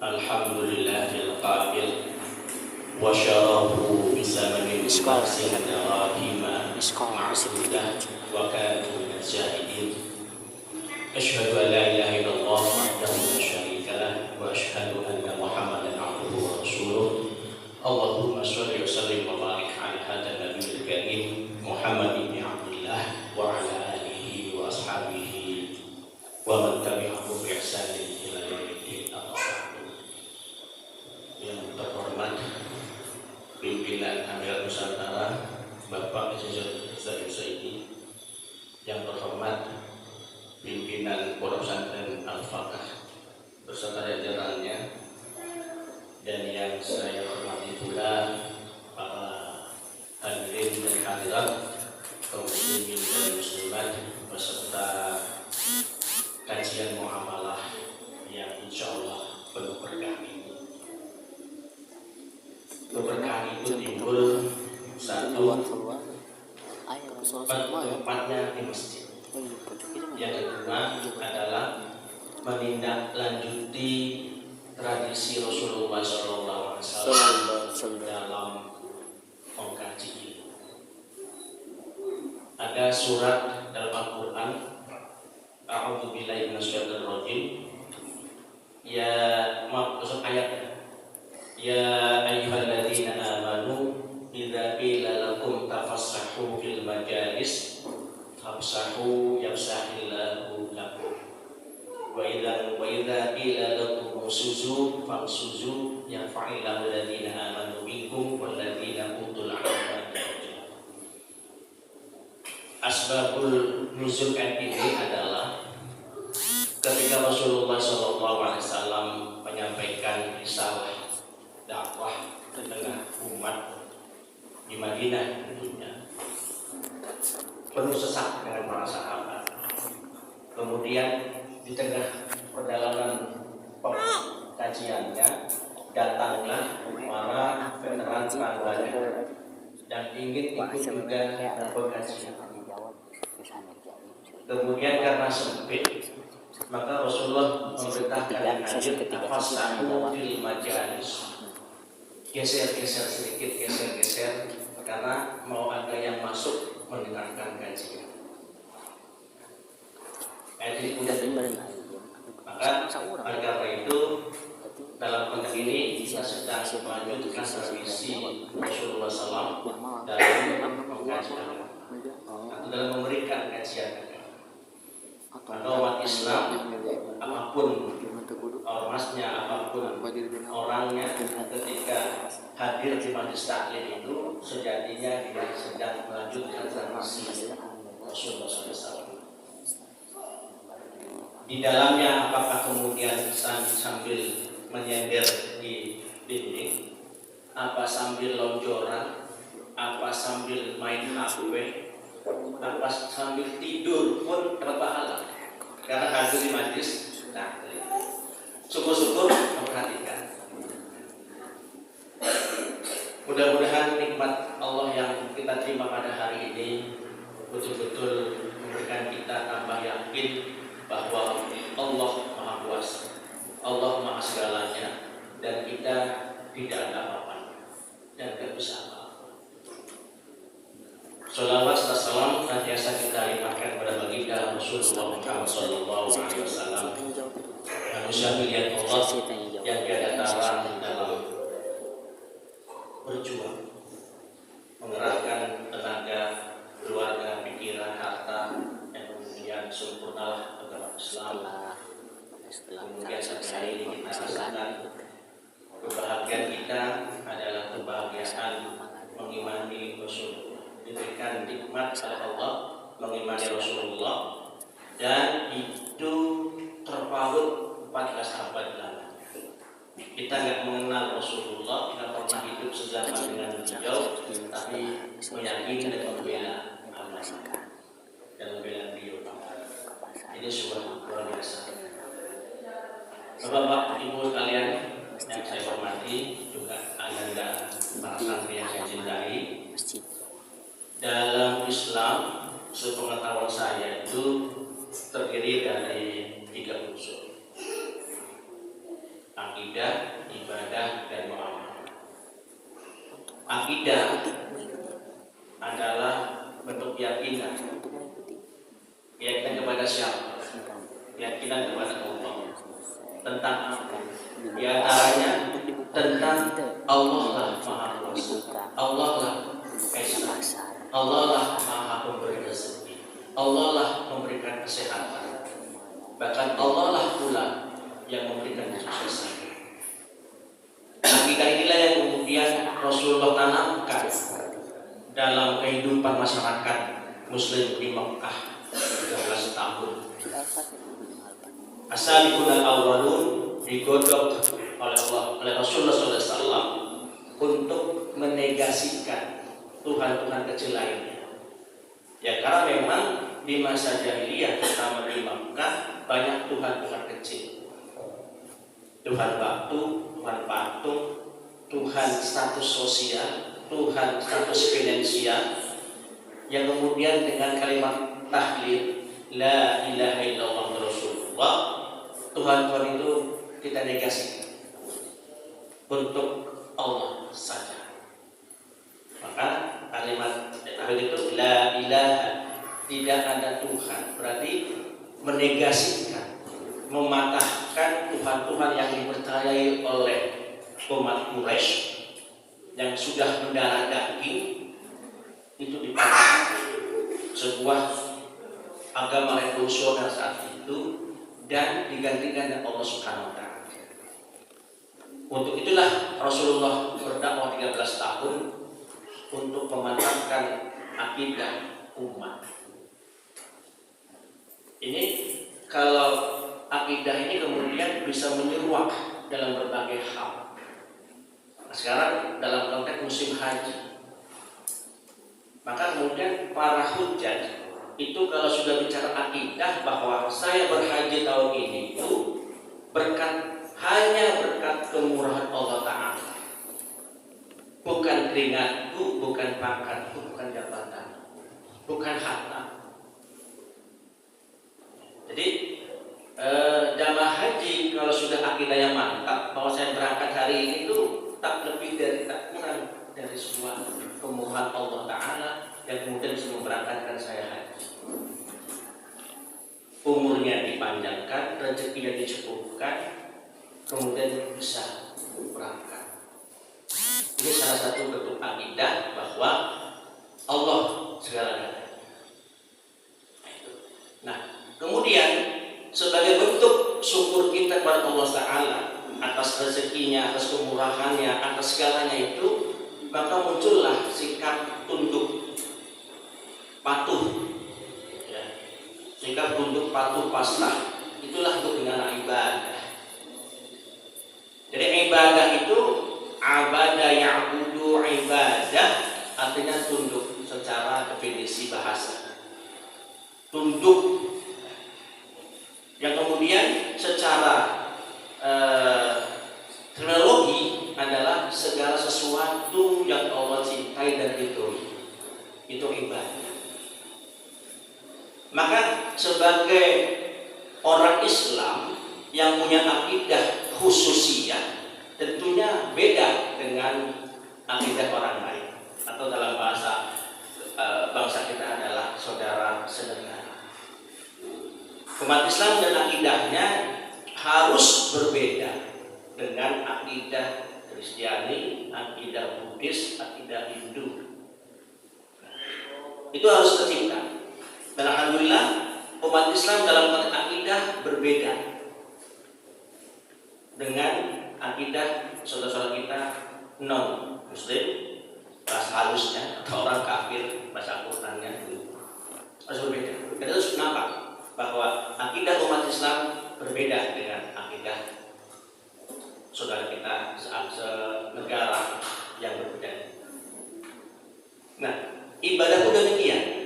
Alhamdulillahil qabil wa syarahu bisamanin masin darahima ma'budah wa kanu minaz zahidin. Asyhadu an la ilaha illallah wahdahu la syarika lah wa asyhadu anna Muhammadan abduhu wa rasuluh. Allahumma shalli wa sallim wa barik ala hadzal nabiyil karim Muhammad ibn Abdullah wa ala alihi wa ashabihi wa man tabi'ahum bi ihsanin ila yaumil akhir. Yang terhormat pimpinan Amiral Nusantara Bapak Haji Zaid Saidi, yang terhormat pimpinan Pondok Pesantren Al-Fatah beserta jajarannya, dan yang saya hormati pula para hadirin dan hadirat kaum muslimin dan muslimat beserta kajian muamalah yang insya Allah penuh berkah ini. Keberkahan itu timbul satu, tempatnya di masjid. Yang kedua adalah menindaklanjuti tradisi Rasulullah SAW dalam mengkaji ilmu. Ada surat dalam Al-Quran, A'udzubillahi minasyaitonir rajim. Maksud ayatnya, ya ayyuhalladzina amanu idza qila lakum tafassahu fil majalis fafsahu yafsahillahu lakum wa idza qila lakum usuzu famsuzu yarfa'illahu alladzina amanu minkum walladzina utul 'ilma darajat. Asbabul nuzul ayat ini adalah ketika Rasulullah SAW menyampaikan risalah dakwah ke tengah umat di Madinah, tentunya penuh sesak dengan para sahabat. Kemudian di tengah perjalanan kajiannya datanglah para veteran tanggalnya dan ingin ikut juga berkajian. Kemudian karena sempit, maka Rasulullah memerintahkan hadir tafassahu fil majalis. Geser-geser sedikit, geser-geser, karena mau ada yang masuk mendengarkan kajian. Maka karena itu dalam konteks ini kita sedang melanjutkan tradisi Rasulullah SAW dalam mengkajian atau dalam memberikan kajian. Maka umat Islam, apapun ormasnya, apapun orangnya, ketika hadir di majelis taklim itu sejatinya dia sedang melanjutkan tradisi Rasulullah SAW. Di dalamnya apakah kemudian sambil menyender di dinding, apa sambil lonjoran, apa sambil main HP, apa sambil tidur pun dapat pahala karena hadir di majelis taklim. Syukur-syukur memperhatikan. Mudah-mudahan nikmat Allah yang kita terima pada hari ini betul-betul memberikan kita tambah yakin bahwa Allah Maha Kuasa, Allah Maha segalanya, dan kita tidak ada apa-apanya dan tidak bisa apa-apa. Sholawat serta salam senantiasa kita limpahkan kepada baginda Rasulullah Muhammad SAW, manusia pilihan Allah yang tiada tara dalam berjuang, mengerahkan tenaga, keluarga, pikiran, harta, dan kemudian sempurnalah agama Islam. Kemudian sampai ini kita rasakan kebahagiaan kita adalah kebahagiaan mengimani Rasulullah, diberikan nikmat oleh Allah mengimani Rasulullah, dan itu terpaut 14 abad lamanya. Kita nggak mengenal Rasulullah, kita pernah hidup sezaman dengan beliau, tapi meyakini dan membela amanah dan membela beliau. Ini sebuah luar biasa. Bapak, Ibu sekalian yang saya hormati, juga Anda para santri yang saya cintai, dalam Islam sepengetahuan saya itu terdiri dari 3 unsur. keyakinan kepada Allah. Tentang apa? Di antaranya tentang Allah lah Maha Kuasa, Allah lah Esa, Allah lah Maha Pemberi rezeki, Allah lah memberikan kesehatan, bahkan Allah lah pula yang memberikan kesuksesan. Akidah inilah yang kemudian Rasulullah tanamkan dalam kehidupan masyarakat Muslim di Mekah 13 tahun. As-sabiqun al-awwalun digodok oleh Allah, oleh Rasulullah SAW untuk menegasikan Tuhan-Tuhan kecil lainnya. Ya karena memang di masa jahiliyah terutama di Mekah banyak Tuhan-Tuhan kecil. Tuhan batu, Tuhan patung, Tuhan status sosial, Tuhan status finansial, yang kemudian dengan kalimat tahlil la ilaha illallah Rasulullah, Tuhan-Tuhan itu kita negasikan untuk Allah saja. Maka kalimat tahlil itu la ilaha, tidak ada Tuhan, berarti menegasikan, mematahkan Tuhan-Tuhan yang dipercayai oleh umat Quraisy yang sudah mendarah daging, itu dipatahkan. Sebuah agama revolusioner saat itu dan digantikan dengan Allah Subhanahu wa taala. Untuk itulah Rasulullah berdakwah 13 tahun untuk memantapkan akidah umat. Ini kalau akidah ini kemudian bisa menyeruak dalam berbagai hal. Nah, sekarang dalam konteks musim haji, maka kemudian para hujjaj itu kalau sudah bicara akidah bahwa saya berhaji tahun ini itu hanya berkat kemurahan Allah Ta'ala, bukan keringatku, bukan pangkatku, bukan jabatan, bukan harta. Jadi jamaah haji kalau sudah akidahnya mantap bahwa saya berangkat hari ini itu tak lebih dari tak kurang dari sebuah kemurahan Allah Ta'ala yang kemudian bisa memberangkatkan saya haji. Umurnya dipanjangkan, rezekinya dicukupkan, kemudian bisa berangkat. Ini salah satu bentuk akidah bahwa Allah segala-galanya. Nah, kemudian sebagai bentuk syukur kita kepada Allah Ta'ala atas rezekinya, atas kemurahannya, atas segalanya itu, maka muncullah sikap tunduk patuh, ya. Sikap tunduk patuh pasrah. Itulah untuk dengan ibadah. Jadi ibadah itu abada ya'budu ibadah, artinya tunduk secara definisi bahasa. Tunduk yang kemudian secara terminologi adalah segala sesuatu yang Allah cintai dan ridhoi. Itu ibadah. Maka sebagai orang Islam yang punya akidah khususiyah, tentunya beda dengan akidah orang lain, atau dalam bahasa bangsa kita adalah saudara senegara. Umat Islam dan akidahnya harus berbeda dengan akidah Kristiani, akidah Buddhis, akidah Hindu. Itu harus tercipta. Dan alhamdulillah umat Islam dalam konteks akidah berbeda dengan akidah saudara-saudara kita non Muslim, bahasa halusnya, atau orang kafir, bahasa Qurannya dulu harus berbeda. Kita harus nampak bahwa akidah umat Islam berbeda dengan akidah saudara kita senegara yang berbeda. Nah, ibadah pun demikian.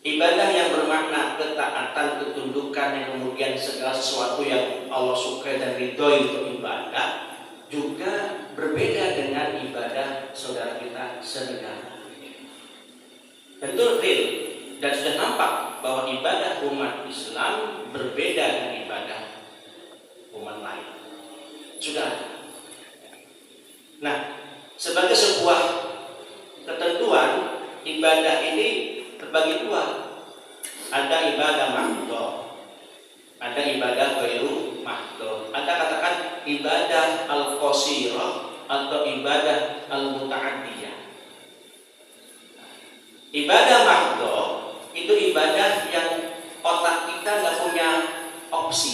Ibadah yang bermakna ketaatan, ketundukan, yang kemudian segala sesuatu yang Allah sukai dan ridhoi untuk ibadah, juga berbeda dengan ibadah saudara kita senegara. Tentu real dan sudah nampak bahwa ibadah umat Islam berbeda dengan ibadah umat lain. Sudah. Nah, sebagai sebuah ketentuan, ibadah ini terbagi dua. Ada ibadah mahdhah, ada ibadah ghairu mahdhur. Anda katakan ibadah al-qasirah atau ibadah al-muta'addiyah. Ibadah mahdhur itu ibadah yang otak kita nggak punya opsi,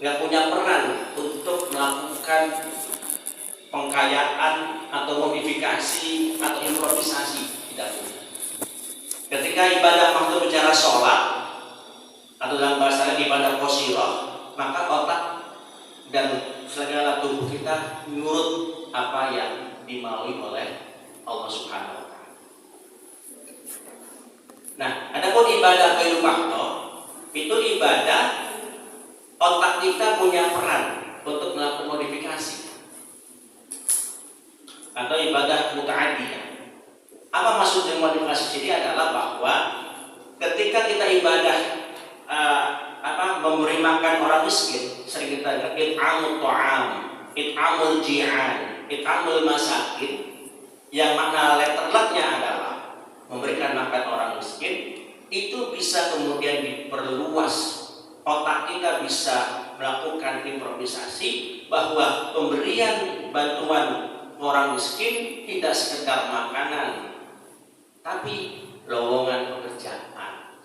nggak punya peran untuk melakukan pengkayaan atau modifikasi atau improvisasi, tidak punya. Ketika ibadah mahdhur bicara sholat atau dalam bahasa lain ibadah qasirah, maka otak dan segala tubuh kita menurut apa yang dimaui oleh Allah Subhanahu wa Ta'ala. Nah, adapun ibadah ghairu mahdhur itu ibadah otak kita punya peran untuk melakukan modifikasi atau ibadah muta'addiyah. Apa maksud dengan modifikasi ini adalah bahwa ketika kita ibadah memberi makan orang miskin, sering kita dengar it'amut ta'am, it'amul ji'an, it'amul masakin, yang makna letternya adalah memberikan makan orang miskin, itu bisa kemudian diperluas. Otak kita bisa melakukan improvisasi bahwa pemberian bantuan orang miskin tidak sekedar makanan, tapi lowongan pekerjaan,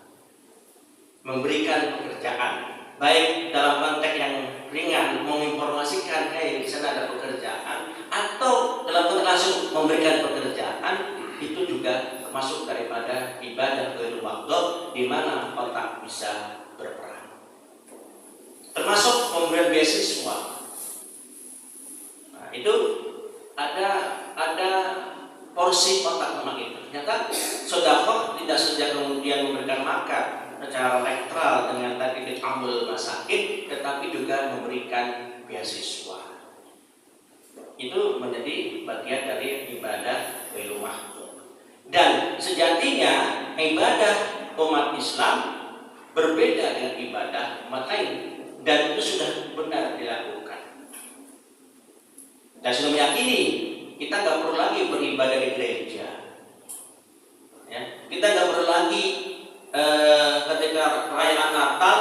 memberikan pekerjaan, baik dalam konteks yang ringan menginformasikan, di sana ada pekerjaan, atau dalam konteks langsung memberikan pekerjaan, itu juga termasuk daripada ibadah ghairu mahdhur di mana otak bisa berperan. Termasuk pemberian beasiswa. Nah, itu ada porsi otak memang itu. Ternyata sedekah tidak saja kemudian memberikan makan secara netral dengan tadi ambil masakin, tetapi juga memberikan beasiswa. Itu menjadi bagian dari ibadah ghairu mahdhur. Dan sejatinya ibadah umat Islam berbeda dengan ibadah umat lain, dan itu sudah benar dilakukan. Dan sudah meyakini kita nggak perlu lagi beribadah di gereja. Ya, kita nggak perlu lagi ketika perayaan Natal,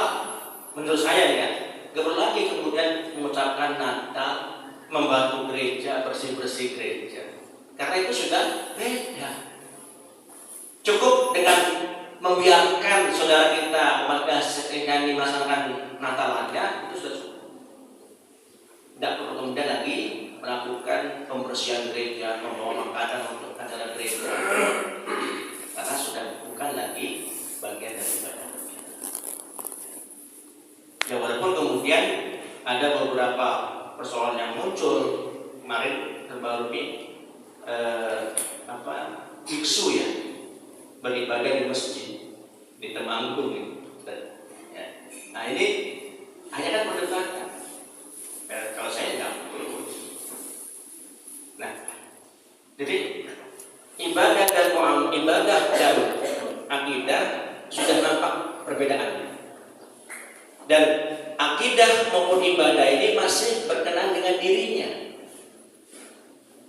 menurut saya ya, nggak perlu lagi kemudian mengucapkan Natal, membantu gereja, bersih-bersih gereja, karena itu sudah beda. Cukup dengan membiarkan saudara kita umat Kristen melaksanakan Natalannya, itu sudah cukup. Tidak perlu kemudian lagi melakukan pembersihan gereja, membawa makanan untuk acara gereja, karena sudah bukan lagi bagian dari ibadah. Ya, walaupun kemudian ada beberapa persoalan yang muncul kemarin terbaru ini, biksu ya beribadah di masjid di Temanggung ya. Nah, ini hanya kan perdebatan. Kalau saya nggak perlu. Nah, jadi ibadah dan akidah sudah nampak perbedaannya. Dan akidah maupun ibadah ini masih berkenaan dengan dirinya.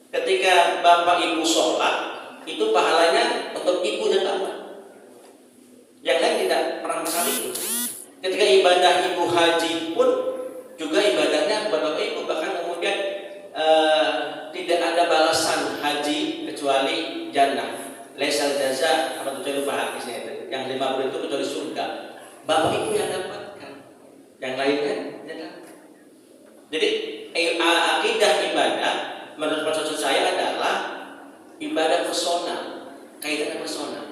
Ketika bapak ibu sholat, itu pahalanya untuk ibu dan bapak. Yang lain tidak pernah sekali itu. Ketika ibadah ibu haji pun juga ibadahnya buat bapak ibu, bahkan kemudian tidak ada balasan haji kecuali jannah. Laisal jaza apa kecuali bahagia itu. Yang 50 itu kecuali surga. Bapak ibu yang dapatkan. Yang lainnya tidak. Jadi akidah ibadah menurut maksud saya adalah ibadah personal, kaitannya personal.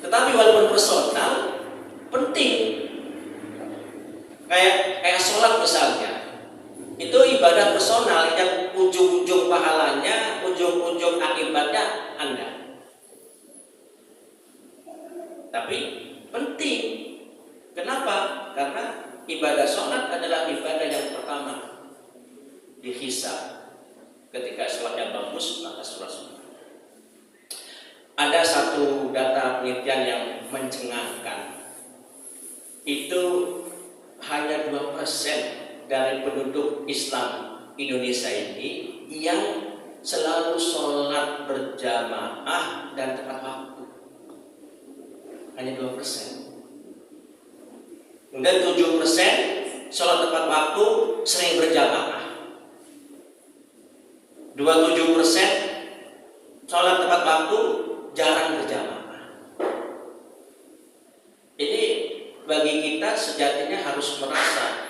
Tetapi walaupun personal, penting. Kayak sholat misalnya, itu ibadah personal yang ujung-ujung pahalanya, ujung-ujung akibatnya Anda. Tapi penting. Kenapa? Karena ibadah sholat adalah ibadah yang pertama dihisab. Ketika sholatnya bagus, maka sholat sunnah. Ada satu data penelitian yang mencengangkan. Itu hanya 2% dari penduduk Islam Indonesia ini yang selalu sholat berjamaah dan tepat waktu. Hanya 2%. Kemudian 7% sholat tepat waktu sering berjamaah. 27% sholat tepat waktu jarang berjamaah. Ini bagi kita sejatinya harus merasa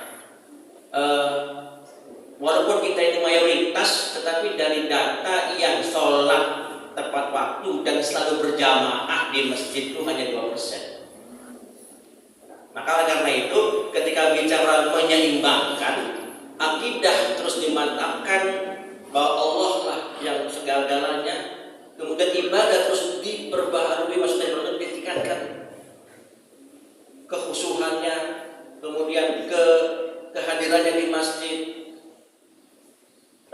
walaupun kita ini mayoritas, tetapi dari data yang sholat tepat waktu dan selalu berjamaah di masjid itu hanya 2%. Maka karena itu ketika bicara menyeimbangkan, akidah terus dimantapkan bahwa Allah lah yang segala-galanya. Kemudian ibadah terus diperbaharui, maksudnya ditingkatkan kekhusyuannya, kemudian kehadirannya di masjid,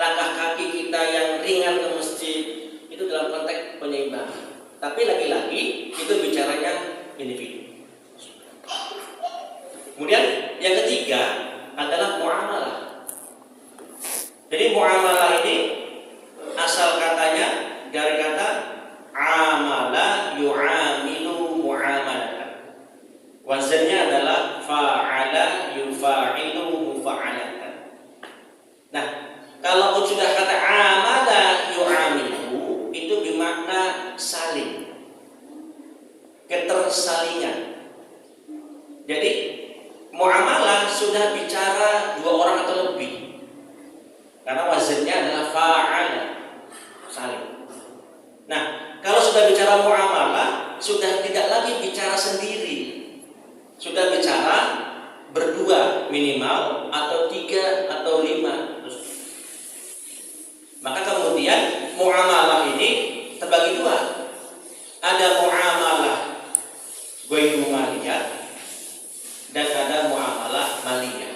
langkah kaki kita yang ringan ke masjid, itu dalam konteks penyeimbangan. Tapi lagi-lagi itu bicaranya individu. Kemudian yang ketiga adalah muamalah. Jadi muamalah ini asal katanya dari kata amala yu'amilu muamalatan. Wazannya adalah fa'ala yufa'ilu mufa'alatan. Nah, kalau sudah kata amala yu'amilu itu bermakna saling, ketersalingan. Jadi muamalah sudah bicara dua orang atau lebih, karena wazannya adalah fa'ala, saling. Nah, kalau sudah bicara muamalah, sudah tidak lagi bicara sendiri, sudah bicara berdua minimal, atau 3 atau 5. Maka kemudian muamalah ini terbagi dua. Ada muamalah ghairu maliyah dan ada muamalah maliyah.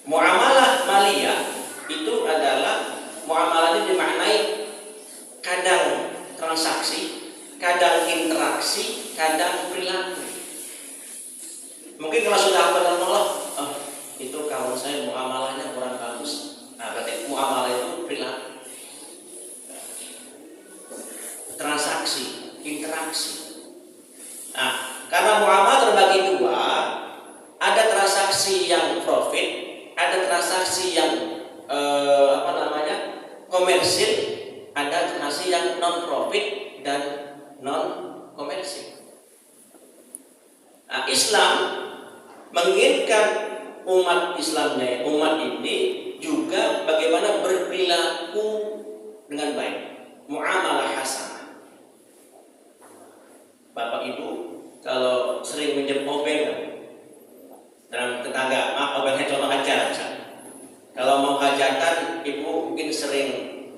Muamalah maliyah itu adalah muamalah ini dimaknai kadang transaksi, kadang interaksi, kadang perilaku. Mungkin kalau sudah Allah, itu kawan saya muamalahnya kurang bagus. Nah, berarti muamalah itu perilaku, transaksi, interaksi. Nah, karena muamalah terbagi dua, ada transaksi yang profit, ada transaksi yang komersil, ada transaksi yang non profit dan non komersil. Nah, Islam menginginkan umat Islamnya, umat ini juga bagaimana berperilaku dengan baik, muamalah hasanah. Bapak Ibu kalau sering minjem obeng dalam tetangga, maaf obengnya contoh aja misalnya. Kalau mau hajatan, ibu mungkin sering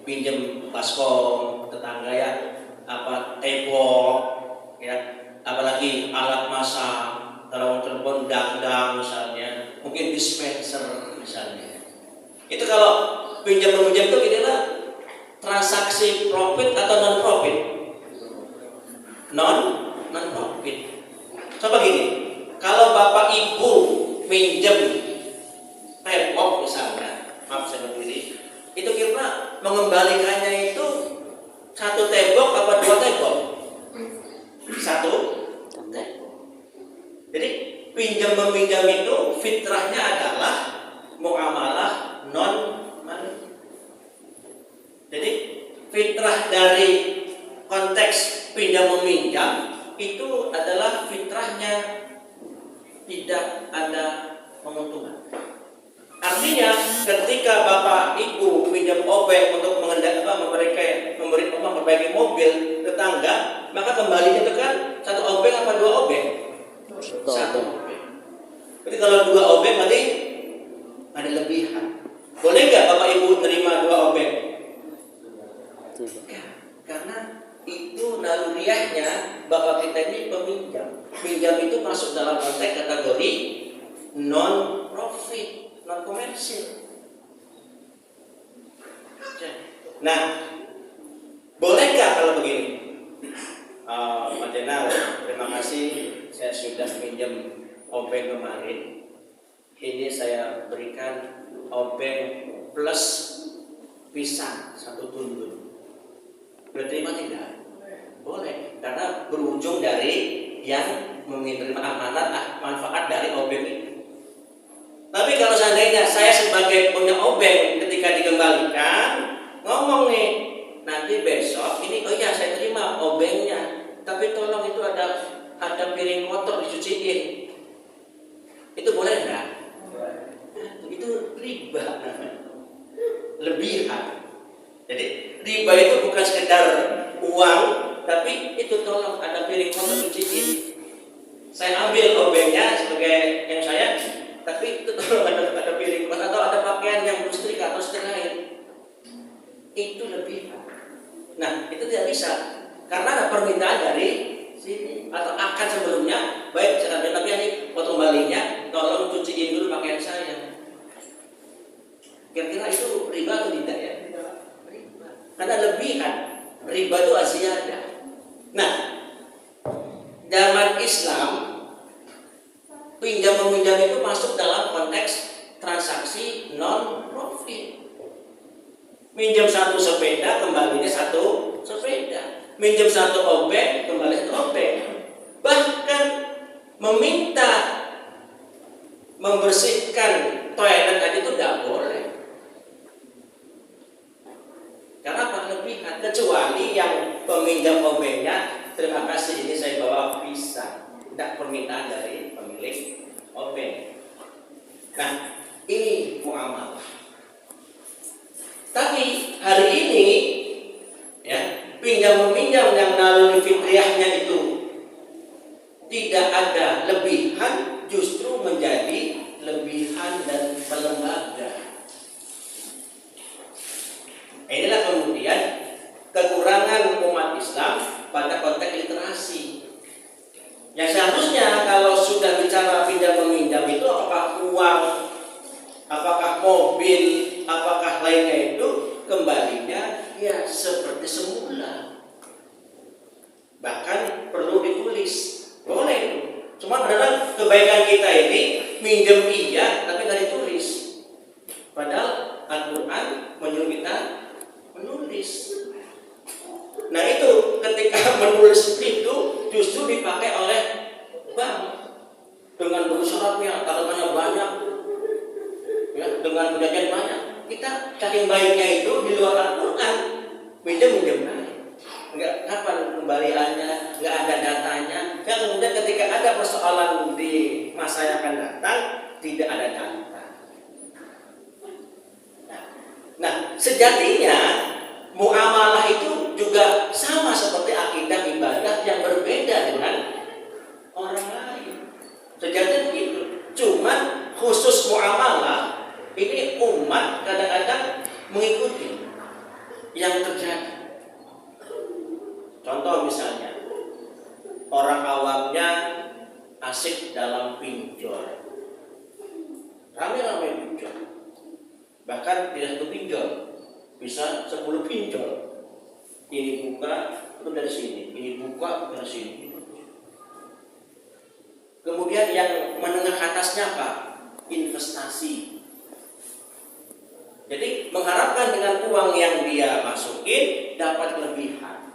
pinjam baskom tetangga ya, tepok ya, apalagi alat masak, kalau telepon dangdang misalnya, mungkin dispenser misalnya. Itu kalau pinjam-meminjam itu kira-kira transaksi profit atau non profit? Non profit. Coba gini, kalau bapak ibu minjem tepok misalnya, maaf saya berdiri, itu kira mengembalikannya itu satu tembok apa dua tembok? Satu tembok. Jadi pinjam meminjam itu fitrahnya adalah muamalah non money. Jadi fitrah dari konteks pinjam meminjam itu adalah fitrahnya tidak ada penguntungan. Artinya ketika bapak ibu pinjam obeng untuk memberi memperbaiki mobil tetangga, maka kembalinya itu kan satu obeng apa dua obeng? Satu obeng. Jadi kalau dua obeng berarti ada lebihan. Boleh nggak bapak ibu terima dua obeng? Karena itu naluriahnya bapak kita ini peminjam. Pinjam itu masuk dalam konteks kategori non profit, non komersil. Nah, bolehkah kalau begini? Pak Jenal, terima kasih. Saya sudah pinjam obeng kemarin. Ini saya berikan obeng plus pisang satu tunduk. Berterima tidak? Boleh, karena berujung dari yang menerima amanat manfaat dari kalau seandainya saya sebagai punya obeng ketika dikembalikan ngomong nih, nanti besok ini oh ya saya terima obengnya, tapi tolong itu ada piring kotor dicuciin, itu boleh enggak? Itu riba, lebihan. Jadi riba itu bukan sekedar uang, tapi itu tolong ada piring kotor dicuciin. Saya ambil obengnya sebagai yang saya, tapi itu tolong ada piring kotor atau ada pakaian yang belum setrika atau steril. Itu lebihan. Nah, itu tidak bisa karena ada permintaan dari sini atau akan sebelumnya, baik saya ambil tapi ini waktu kembalinya tolong cuciin dulu pakaian saya. Kira-kira itu riba atau tidak ya? Riba. Karena lebihan. Riba itu aziyadah. Nah, zaman Islam pinjam meminjam itu masuk dalam konteks transaksi non profit. Minjam satu sepeda kembalinya satu sepeda. Minjam satu obeng kembali satu obeng. Bahkan meminta membersihkan toilet tadi itu tidak boleh. Karena apa? Lebihan. Kecuali yang peminjam obengnya, terima kasih ini saya bawa pisang, tidak permintaan dari pemilik obeng. Nah, ini muamalah. Tapi hari ini ya, pinjam meminjam yang naluri fitriyahnya itu tidak ada lebihan, justru menjadi lebihan dan melembaga. Inilah kemudian kekurangan umat Islam pada konteks literasi. Yang seharusnya kalau sudah bicara pinjam meminjam itu apakah uang, apakah mobil, apakah lainnya itu kembalinya ya seperti semula. Bahkan perlu ditulis, boleh itu. Cuma adalah kebaikan kita ini minjem iya tapi nggak ditulis. Padahal Al-Quran menyuruh kita menulis. Nah itu ketika menulis itu justru dipakai oleh bank dengan bersyaratnya, taletannya banyak, ya, dengan perjanjian banyak. Kita saking baiknya itu di luar Al-Quran minjem enggak kapan kembaliannya, enggak ada datanya. Dan kemudian ketika ada persoalan di masa yang akan datang tidak ada data. Nah, sejatinya muamalah itu juga sama seperti akidah ibadah yang berbeda dengan orang lain. Sejatinya begitu. Cuman khusus muamalah ini umat kadang-kadang mengikuti yang terjadi. Contoh misalnya orang awamnya asik dalam pinjol, rame-rame pinjol. Bahkan tidak satu pinjol, bisa 10 pinjol. Ini buka, itu dari sini. Ini buka, dari sini. Kemudian yang menengah atasnya apa? Investasi. Jadi mengharapkan dengan uang yang dia masukin dapat kelebihan.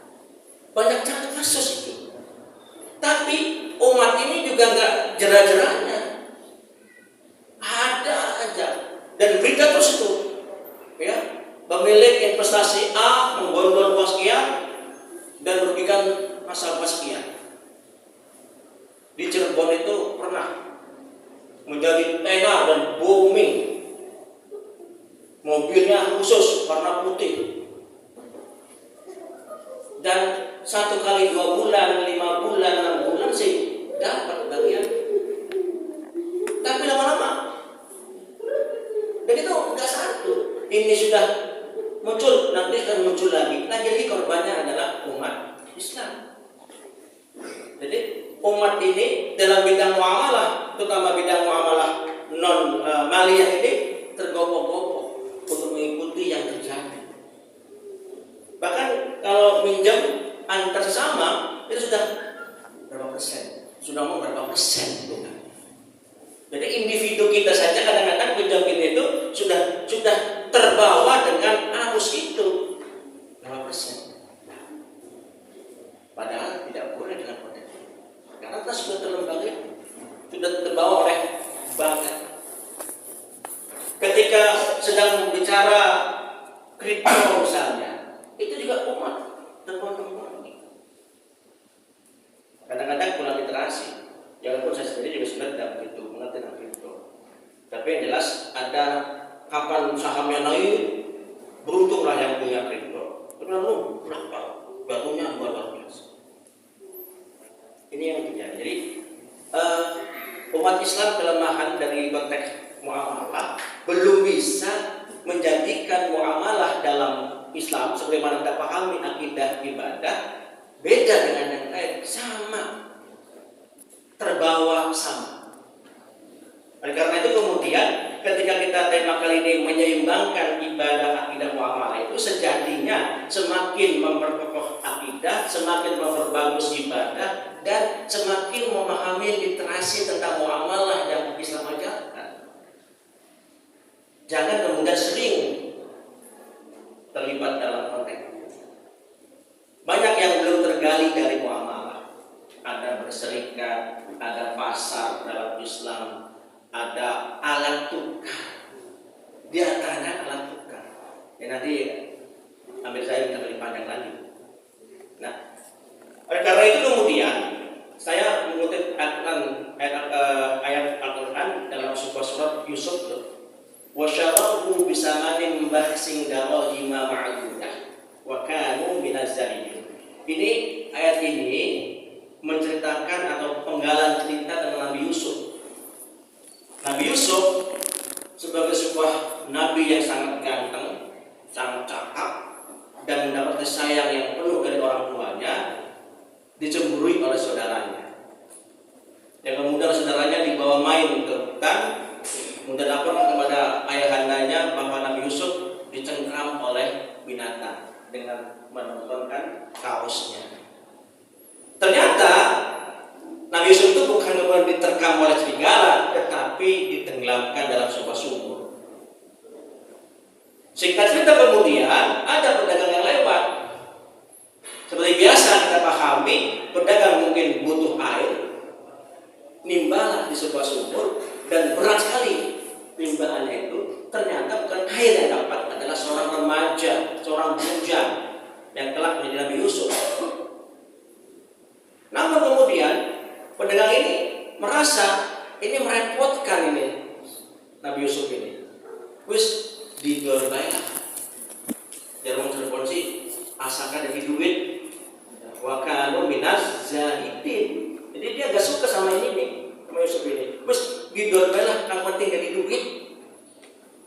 Banyak kasus itu. Tapi umat ini juga nggak jerah-jerahnya. Ada aja. Dan berita terus itu, ya, pemilik investasi A menggondol uang sekian dan merugikan nasabah sekian. Di Cirebon itu pernah menjadi tenar dan booming. Mobilnya khusus warna putih. Dan 1 kali 2 bulan, 5 bulan, 6 bulan sih dapat bagian. Tapi lama-lama dan itu enggak satu. Ini sudah muncul, nanti akan muncul lagi. Nah, jadi korbannya adalah umat Islam. Jadi umat ini dalam bidang muamalah, terutama bidang muamalah non maliyah ini tergopoh-gopoh untuk mengikuti yang terjadi. Bahkan kalau minjam antar sesama itu sudah berapa persen? Sudah mau berapa persen? Bukan. Jadi individu kita saja kadang-kadang pinjam itu sudah terbawa dengan arus itu. Berapa persen? Padahal tidak boleh dengan konteks itu. Karena kita sudah terlembaga, sudah terbawa oleh bank. bicara kripto misalnya, itu juga umat teman-teman. Kadang-kadang kurang literasi. Jangan pun saya sendiri juga sebenarnya tidak begitu mengerti tentang kripto. Tapi yang jelas ada kapan sahamnya naik, beruntunglah yang punya kripto. Lalu berapa barunya luar biasa. Ini yang terjadi. Jadi umat Islam kelemahan dari konteks muamalah belum bisa menjadikan muamalah dalam Islam sebagaimana kita pahami akidah ibadah beda dengan yang lain, sama, terbawa sama. Oleh karena itu kemudian ketika kita tema kali ini menyeimbangkan ibadah akidah muamalah itu sejatinya semakin memperkokoh akidah, semakin memperbagus ibadah, dan semakin memahami literasi tentang muamalah yang Islam ajarkan. Jangan kemudian sering terlibat dalam konteks. Banyak yang belum tergali dari muamalah. Ada berserikat, ada pasar dalam Islam, ada alat tukar. Di antaranya alat tukar. Ya nanti ambil saya bisa lebih panjang lagi. Nah, oleh karena itu kemudian saya mengutip ayat Al-Quran dalam sebuah surat Yusuf, wa syarahu bisamanin bahsin darahima ma'dudah wa kanu minaz zalimin. Ini ayat ini menceritakan atau penggalan cerita tentang Nabi Yusuf. Nabi Yusuf sebagai sebuah nabi yang sangat ganteng, sangat cakap, dan mendapat kasih sayang yang penuh dari orang tuanya, dicemburui oleh saudaranya. Yang kemudian saudaranya dibawa main ke hutan, kemudian lapor kepada ayahandanya bahwa Nabi Yusuf dicengkram oleh binatang dengan menontonkan kaosnya. Ternyata Nabi Yusuf itu bukan kemudian diterkam oleh serigala, tetapi ditenggelamkan dalam sebuah sumur. Singkat cerita kemudian ada pedagang yang lewat. Seperti biasa kita pahami, pedagang mungkin butuh air, nimbalah di sebuah sumur, dan berat sekali timbangannya itu. Ternyata bukan air yang dapat, adalah seorang remaja, seorang bujang yang telah menjadi Nabi Yusuf. Namun kemudian pedagang ini merasa ini merepotkan ini Nabi Yusuf ini. Wis digorbalah. Jangan telepon sih, asalkan ada duit. Wa kanu minaz zahidin. Jadi dia gak suka sama ini nih, sama Yusuf ini. Wis digorbalah, yang penting jadi duit.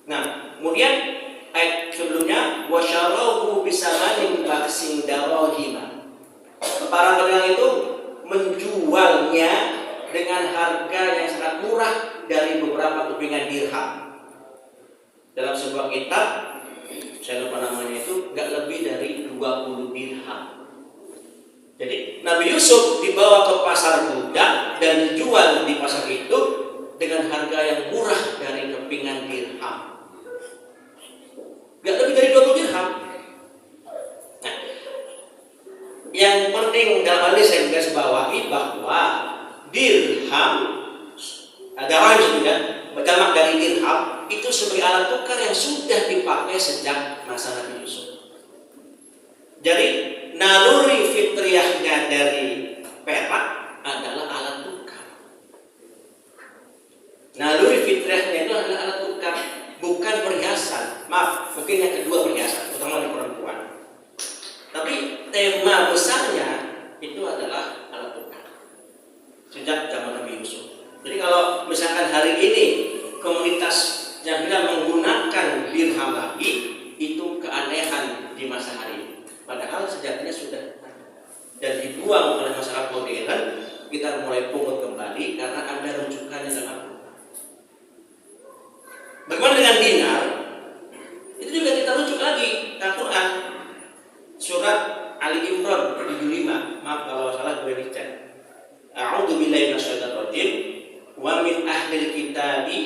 Nah, kemudian ayat sebelumnya wa syarahu bisamanin baksin darahima. Para pedagang itu menjualnya dengan harga yang sangat murah dari beberapa kepingan dirham. Dalam sebuah kitab, saya lupa namanya itu, nggak lebih dari 20 dirham. Jadi Nabi Yusuf dibawa ke pasar budak dan dijual di pasar itu dengan harga yang murah dari kepingan dirham. Nggak lebih dari 20 dirham. Yang penting dalam hal ini saya garis bawahi bahwa dirham, dirham sudah berjamak dari dirham itu sebagai alat tukar yang sudah dipakai sejak masa Nabi Yusuf. Jadi naluri fitriyahnya dari perak adalah alat tukar. Naluri fitriyahnya itu adalah alat tukar, bukan perhiasan. Maaf, mungkin yang kedua perhiasan, terutama di perempuan. Tapi tema besarnya itu adalah alat tukar sejak zaman Nabi Yusuf. Jadi kalau misalkan hari ini komunitas yang tidak menggunakan dirham lagi, itu keanehan di masa hari ini. Padahal sejatinya sudah dan dibuang oleh masyarakat modern. Kita mulai pungut kembali karena ada rujukannya dalam Al-Quran. Bagaimana dengan dinar? Itu juga kita rujuk lagi ke Al-Quran. Surat Ali Imran 75. Maaf kalau salah gue dicek. A'udzu billahi minasyaitonir rajim. Wa min ahlil kitabi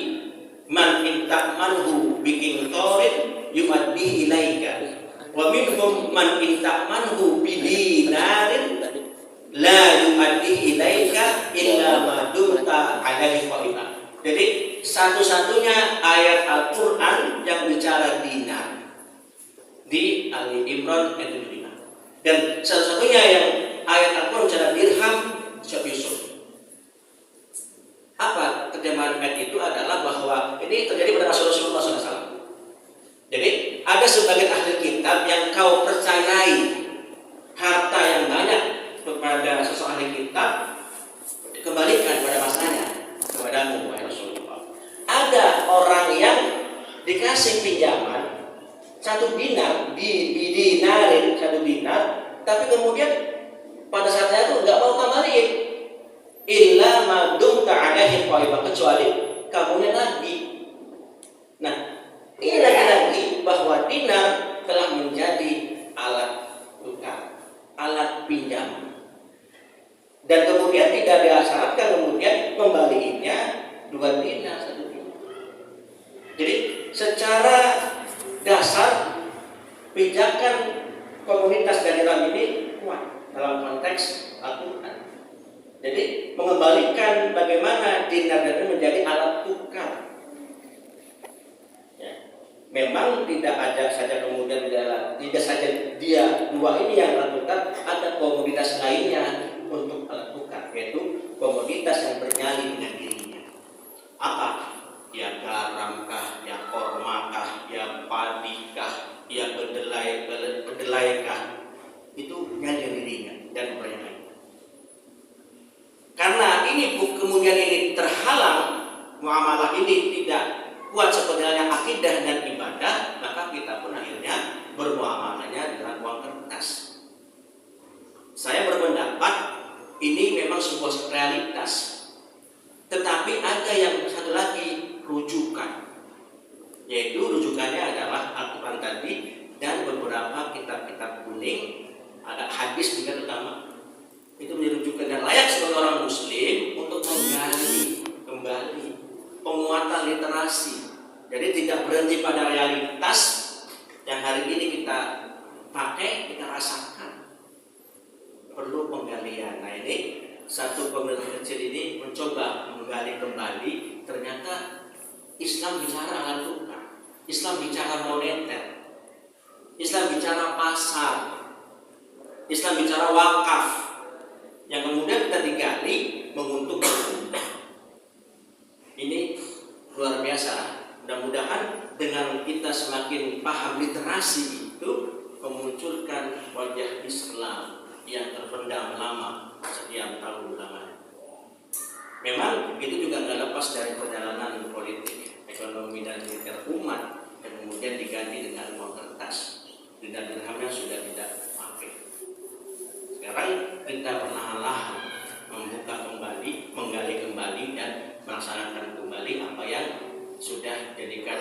man in ta'manhu biqintarin yu'addi ilaika. Wa minhum man in ta'manhu bidinarin la yu'addi ilaika illa ma dumta 'alaihi qa'ima. Jadi satu-satunya ayat Al-Quran yang bicara dinar di Ali Imran ayat 75. Dan satu-satunya yang ayat Al-Quran bicara dirham Syekh Yusuf. Apa terjemahan ayat itu adalah bahwa ini terjadi pada masa Rasulullah SAW. Jadi ada sebagian ahli kitab yang kau percayai harta yang banyak kepada seseorang ahli kitab, kembalikan pada masanya kepadamu wahai Rasulullah. Ada orang yang dikasih pinjaman 1 dinar dinarin 1 dinar, tapi kemudian pada saatnya itu nggak mau kembaliin. Illa madum ta'adahi qaibah, kecuali kamunya nabi. Nah, ini lagi-lagi bahwa dinar telah menjadi alat tukar, alat pinjam. Dan kemudian tidak disyaratkan kemudian kembaliinnya 2 dinar 1 dinar. Jadi secara dasar pijakan komunitas Jadiran ini kuat dalam konteks Al-Quran. Jadi mengembalikan bagaimana dinar itu menjadi alat tukar. Ya. Memang tidak ada saja kemudian tidak saja dia 2 ini yang alat tukar, ada komoditas lainnya untuk alat tukar, yaitu komoditas yang bernyali dengan dirinya. Apa? Ya garamkah, ya kormakah, ya padikah, ya kedelaikah, itu nyali dirinya dan bernyali. Karena ini kemudian ini terhalang, muamalah ini tidak kuat sebenarnya akidah dan ibadah, maka kita pun akhirnya bermuamalahnya dengan uang kertas. Saya berpendapat ini memang sebuah realitas, tetapi ada yang satu lagi rujukan, yaitu rujukannya adalah Al-Quran tadi dan beberapa kitab-kitab kuning, ada hadis juga terutama. Itu menjadi rujukan dan layak sebagai orang muslim untuk menggali kembali penguatan literasi. Jadi tidak berhenti pada realitas yang hari ini kita pakai, kita rasakan. Perlu penggalian. Nah ini satu komunitas kecil ini mencoba menggali kembali, ternyata Islam bicara alat tukar, Islam bicara moneter, Islam bicara pasar, Islam bicara wakaf, yang kemudian kita digali menguntungkan. Ini luar biasa. Mudah-mudahan dengan kita semakin paham literasi itu memunculkan wajah Islam yang terpendam lama sekian tahun lamanya. Memang itu juga nggak lepas dari perjalanan politik, ekonomi dan militer umat yang kemudian diganti dengan uang kertas. Dengan dirhamnya sudah tidak pakai. Sekarang kita perlahan-lahan membuka kembali, menggali kembali dan melaksanakan kembali apa yang sudah jadikan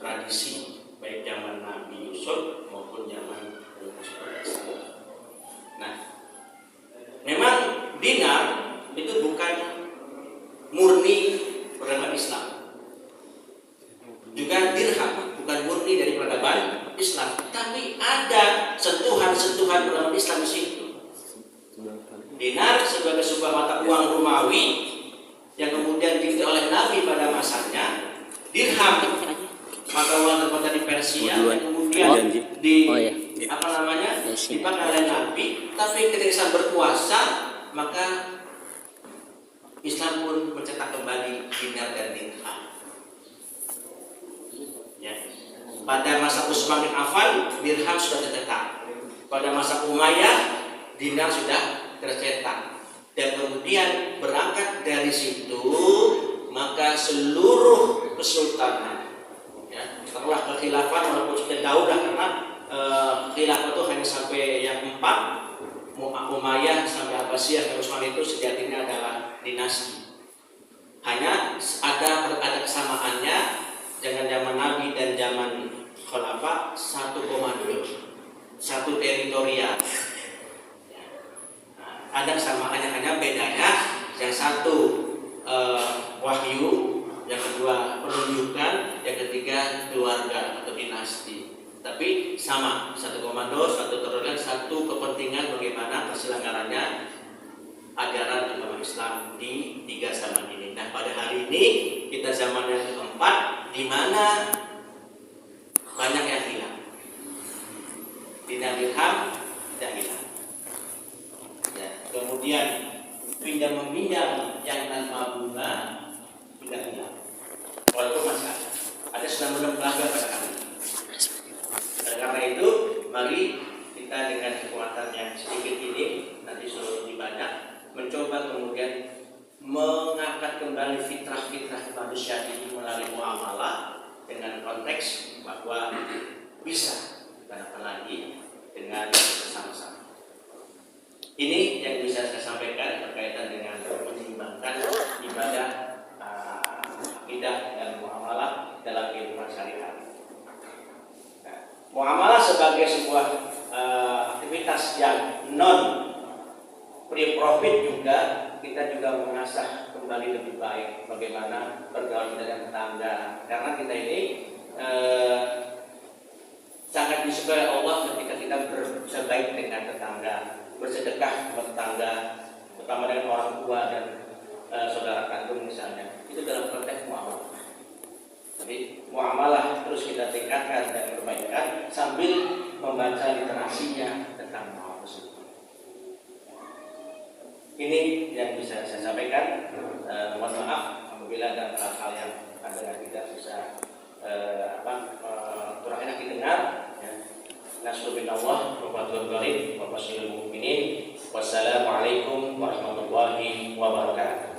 tradisi baik zaman Nabi Yusuf maupun zaman Rasulullah. Nah, memang dinar itu bukan murni peradaban Islam. Juga dirham bukan murni dari peradaban Islam, tapi ada sentuhan-sentuhan peradaban Islam di situ. Dinar sebagai sebuah mata uang Romawi yang kemudian diikuti oleh Nabi pada masanya. Dirham mata uang terbuat dari Persia yang kemudian dipakai oleh Nabi. Tapi ketika Islam berkuasa, maka Islam pun mencetak kembali dinar dan dirham. Ya. Pada masa Utsman bin Affan, dirham sudah tercetak. Pada masa Umayyah, dinar sudah tercetak. Dan kemudian berangkat dari situ, maka seluruh kesultanan, ya, setelah kekhilafan walaupun sudah jauh dah karena khilafah itu hanya sampai yang 4, Umayyah sampai Abbasiyah dan Utsman itu sejatinya adalah dinasti. Hanya ada kesamaannya dengan zaman Nabi dan zaman Khalifah, satu komando, satu teritorial. Ada kesamaannya, hanya bedanya yang satu wahyu, yang kedua penunjukan, yang ketiga keluarga atau dinasti. Tapi sama, satu komando, satu teritorial, satu kepentingan bagaimana terselenggaranya ajaran agama Islam di 3 zaman ini. Nah pada hari ini kita zaman yang keempat, di mana banyak yang hilang. dengan konteks bahwa bisa apa lagi dengan bersama-sama. Ini yang bisa saya sampaikan berkaitan dengan menyeimbangkan ibadah, akidah dan muamalah dalam kehidupan sehari-hari. Nah, muamalah sebagai sebuah aktivitas yang non free profit juga, kita juga mengasah kembali lebih baik bagaimana bergaul dengan tetangga, karena kita ini sangat disukai Allah ketika kita berbaik dengan tetangga, bersedekah kepada tetangga, terutama dengan orang tua dan saudara kandung misalnya. Itu dalam konteks muamalah. Jadi muamalah terus kita tingkatkan dan perbaikan sambil membaca literasinya tentang muamalah tersebut. Ini yang bisa saya sampaikan. Mohon maaf apabila ada hal-hal yang ada tidak bisa kurang enak didengar. Nasrullah wa fathul qarib wa basyiril mu'minin. Wassalamualaikum warahmatullahi wabarakatuh.